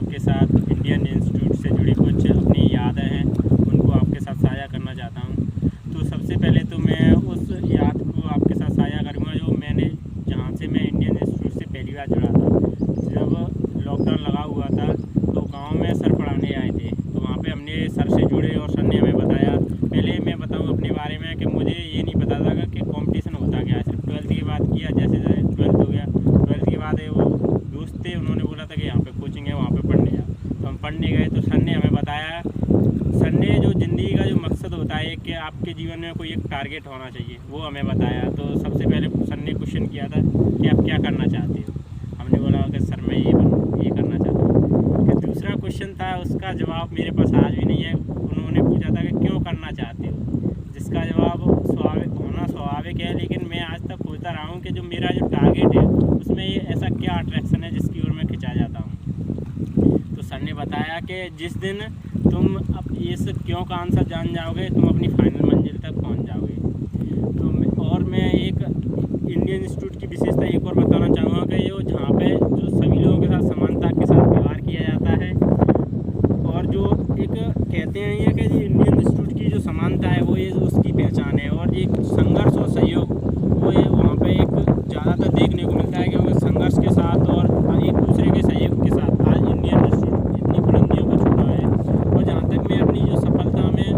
सबके साथ Indian institute से जुड़ी कुछ अपनी यादें हैं, उनको आपके साथ साझा करना चाहता हूँ। तो सबसे पहले तो मैं उस याद को आपके साथ साझा करूँगा जो मैंने जहाँ से मैं इंडियन इंस्टीट्यूट से पहली बार जुड़ा था। जब लॉकडाउन लगा हुआ था तो गाँव में सर पढ़ाने आए थे, तो वहाँ पे हमने सर से जुड़े और सर ने हमें बताया। पहले मैं बताऊँ अपने बारे में कि मुझे ये नहीं पता था कि कंपटीशन होता क्या है। सिर्फ 12th के बाद किया, जैसे 12th हो गया, 12th के बाद वो दोस्त थे, उन्होंने बोला था कि यहाँ पे कोचिंग है, वहाँ पे पढ़ने जाओ। तो हम पढ़ने गए तो सर ने हमें बताया। सर ने जो ज़िंदगी का जो मकसद होता है कि आपके जीवन में कोई एक टारगेट होना चाहिए, वो हमें बताया। तो सबसे पहले सर ने क्वेश्चन किया था कि आप क्या करना चाहते हो। हमने बोला कि सर मैं ये करना चाहता हूँ। फिर दूसरा क्वेश्चन था, उसका जवाब मेरे पास आज भी नहीं है। उन्होंने पूछा था कि क्यों करना चाहते हो, जिसका जवाब स्वाभाविक है, लेकिन मैं आज तक खोजता रहा हूँ कि जो मेरा जो टारगेट है उसमें ये ऐसा क्या अट्रैक्शन है जिसकी ओर मैं खिंचा जाता हूँ। तो सर ने बताया कि जिस दिन तुम अब इस क्यों का आंसर जान जाओगे, तुम अपनी फाइनल मंजिल तक पहुँच जाओगे। तो और मैं एक इंडियन इंस्टीट्यूट की विशेषता एक और बताना चाहूँगा कि ये जहाँ पे जो सभी लोगों के साथ समानता के साथ व्यवहार किया जाता है, और जो एक कहते हैं ये कि इंडियन इंस्टीट्यूट की जो समानता है वो ये उसकी पहचान है। और ये संघर्ष और सहयोग वो ये वहाँ पे एक ज़्यादातर देखने को मिलता है, क्योंकि संघर्ष के साथ और एक दूसरे के सहयोग के साथ आज इंडियन इंस्टीट्यूट इतनी बुलंदियों को छूटा है। और जहाँ तक मैं अपनी जो सफलता में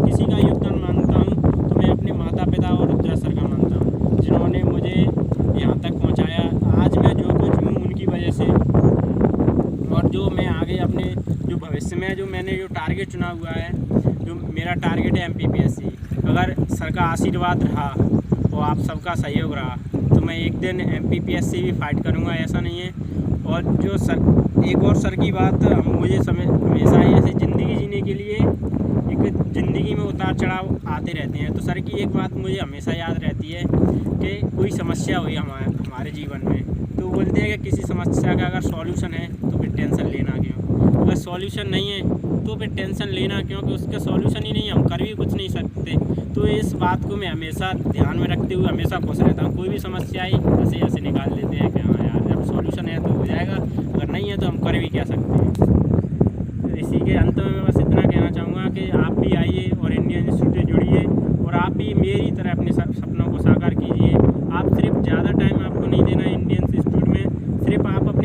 किसी का योगदान मानता हूँ तो मैं अपने माता पिता और रुद्रा सर का मानता हूँ, जिन्होंने मुझे यहाँ तक पहुँचाया। आज मैं जो कुछ हूँ उनकी वजह से। और जो मैं आगे अपने जो भविष्य में जो मैंने जो टारगेट चुना हुआ है, जो मेरा टारगेट है MPPSC, अगर सर का आशीर्वाद रहा और आप सबका सहयोग रहा तो मैं एक दिन MPPSC भी फाइट करूँगा, ऐसा नहीं है। और जो सर एक और सर की बात, मुझे हमेशा ऐसे ज़िंदगी जीने के लिए एक ज़िंदगी में उतार चढ़ाव आते रहते हैं। तो सर की एक बात मुझे हमेशा याद रहती है कि कोई समस्या हुई हमारे जीवन में तो बोलते हैं कि किसी समस्या का अगर सॉल्यूशन है तो फिर टेंशन लेना क्यों, अगर सॉल्यूशन नहीं है तो फिर टेंशन लेना क्यों, कि उसका सॉल्यूशन ही नहीं, हम कर भी कुछ नहीं सकते। तो इस बात को मैं हमेशा ध्यान में रखते हुए हमेशा खुश रहता हूँ। कोई भी समस्या आई ऐसे निकाल लेते हैं कि हाँ यार जब सॉल्यूशन है तो हो जाएगा, अगर नहीं है तो हम कर भी क्या सकते हैं। तो इसी के अंत में मैं बस इतना कहना चाहूँगा कि आप भी आइए और इंडियन इंस्टीट्यूट से जुड़िए, और आप भी मेरी तरह अपने सपनों को साकार कीजिए। आप सिर्फ ज़्यादा टाइम आपको नहीं देना है इंडियन इंस्टीट्यूट में, सिर्फ आप